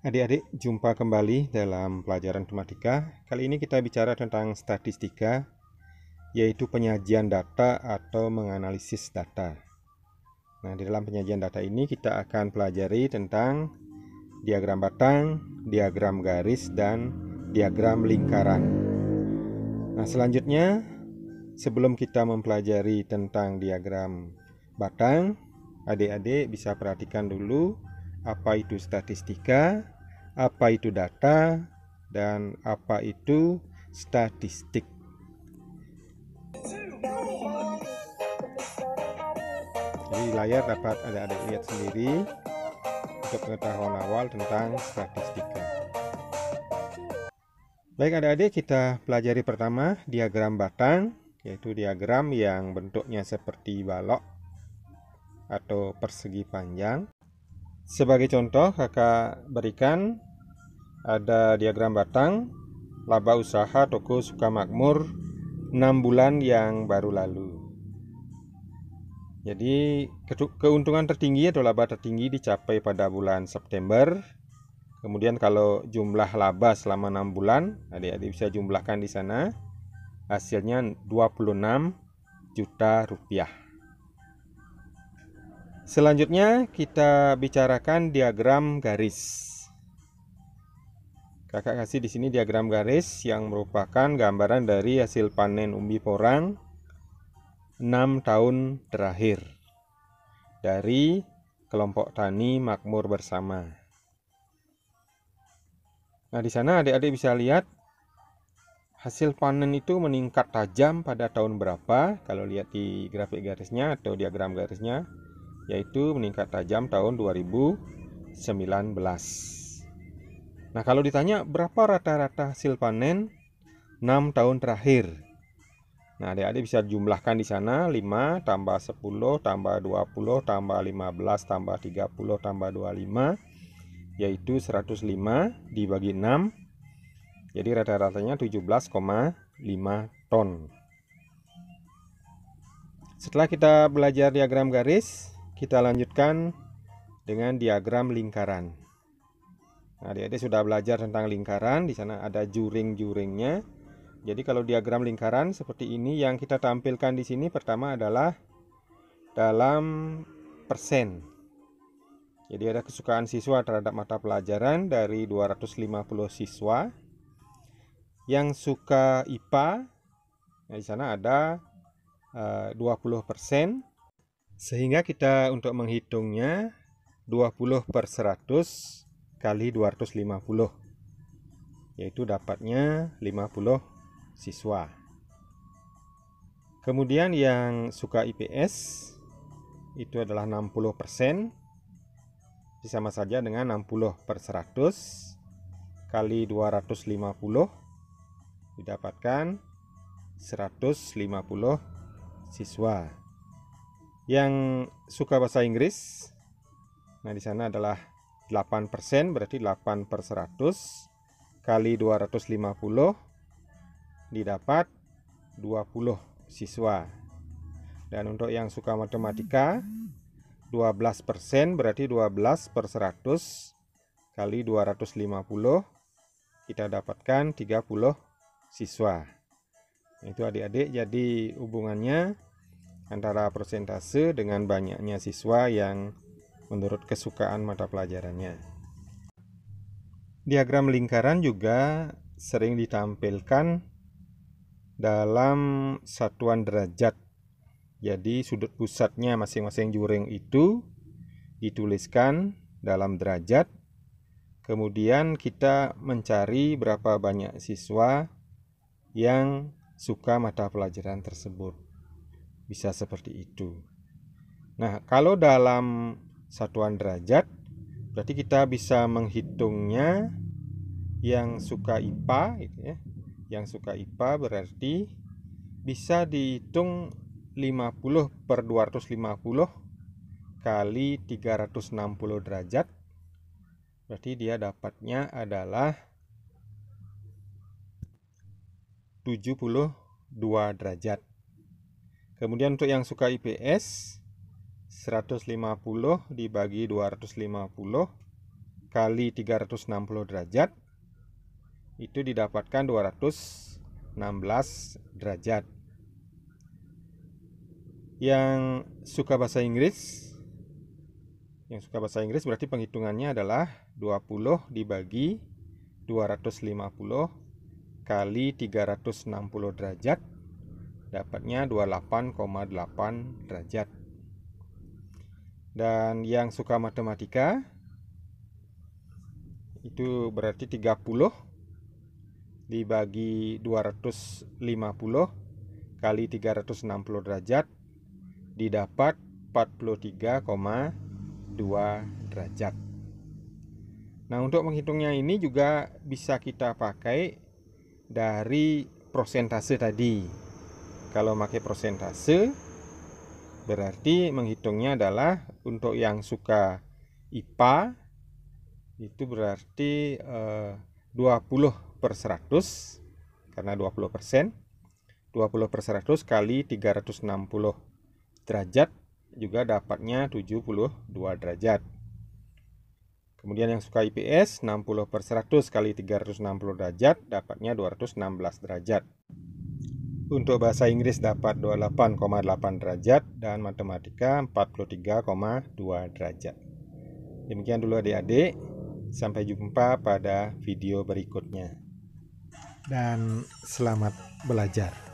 Adik-adik, jumpa kembali dalam pelajaran matematika. Kali ini kita bicara tentang statistika, yaitu penyajian data atau menganalisis data. Nah, di dalam penyajian data ini kita akan pelajari tentang diagram batang, diagram garis, dan diagram lingkaran. Nah, selanjutnya, sebelum kita mempelajari tentang diagram batang, adik-adik bisa perhatikan dulu apa itu statistika, apa itu data, dan apa itu statistik. Jadi di layar dapat adik-adik lihat sendiri untuk pengetahuan awal tentang statistika. Baik adik-adik, kita pelajari pertama diagram batang, yaitu diagram yang bentuknya seperti balok atau persegi panjang. Sebagai contoh, kakak berikan ada diagram batang, laba usaha toko Sukamakmur 6 bulan yang baru lalu. Jadi keuntungan tertinggi atau laba tertinggi dicapai pada bulan September. Kemudian kalau jumlah laba selama 6 bulan, adik-adik bisa jumlahkan di sana. Hasilnya 26 juta rupiah. Selanjutnya kita bicarakan diagram garis. Kakak kasih di sini diagram garis yang merupakan gambaran dari hasil panen umbi porang 6 tahun terakhir dari kelompok tani makmur bersama. Nah, di sana adik-adik bisa lihat hasil panen itu meningkat tajam pada tahun berapa. Kalau lihat di grafik garisnya atau diagram garisnya, yaitu meningkat tajam tahun 2019. Nah, kalau ditanya berapa rata-rata hasil panen 6 tahun terakhir. Nah, adik-adik bisa jumlahkan di sana 5 tambah 10 tambah 20 tambah 15 tambah 30 tambah 25, yaitu 105 dibagi 6. Jadi rata-ratanya 17,5 ton. Setelah kita belajar diagram garis, kita lanjutkan dengan diagram lingkaran. Nah, adik-adik sudah belajar tentang lingkaran, di sana ada juring-juringnya. Jadi kalau diagram lingkaran seperti ini yang kita tampilkan di sini pertama adalah dalam persen. Jadi ada kesukaan siswa terhadap mata pelajaran dari 250 siswa. Yang suka IPA, nah di sana ada 20%. Sehingga kita untuk menghitungnya 20 per 100 kali 250, yaitu dapatnya 50 siswa. Kemudian yang suka IPS itu adalah 60%, sama saja dengan 60 per 100 kali 250, didapatkan 150 siswa. Yang suka bahasa Inggris, nah di sana adalah 8%, berarti 8 per 100 kali 250 didapat 20 siswa. Dan untuk yang suka matematika 12%, berarti 12 per 100 kali 250 kita dapatkan 30 siswa. Itu adik-adik, jadi hubungannya antara persentase dengan banyaknya siswa yang menurut kesukaan mata pelajarannya. Diagram lingkaran juga sering ditampilkan dalam satuan derajat. Jadi sudut pusatnya masing-masing juring itu dituliskan dalam derajat. Kemudian kita mencari berapa banyak siswa yang suka mata pelajaran tersebut. Bisa seperti itu. Nah, kalau dalam satuan derajat, berarti kita bisa menghitungnya yang suka IPA, gitu ya. Yang suka IPA berarti bisa dihitung 50 per 250 kali 360 derajat. Berarti dia dapatnya adalah 72 derajat. Kemudian untuk yang suka IPS, 150 dibagi 250 kali 360 derajat itu didapatkan 216 derajat. Yang suka bahasa Inggris berarti penghitungannya adalah 20 dibagi 250 kali 360 derajat, dapatnya 28,8 derajat. Dan yang suka matematika itu berarti 30 dibagi 250 kali 360 derajat didapat 43,2 derajat. Nah, untuk menghitungnya ini juga bisa kita pakai dari prosentase tadi. Kalau pakai prosentase berarti menghitungnya adalah untuk yang suka IPA itu berarti 20/100 karena 20%. 20/100 kali 360 derajat juga dapatnya 72 derajat. Kemudian yang suka IPS 60/100 kali 360 derajat dapatnya 216 derajat. Untuk bahasa Inggris dapat 28,8 derajat dan matematika 43,2 derajat. Demikian dulu adik-adik. Sampai jumpa pada video berikutnya. Dan selamat belajar.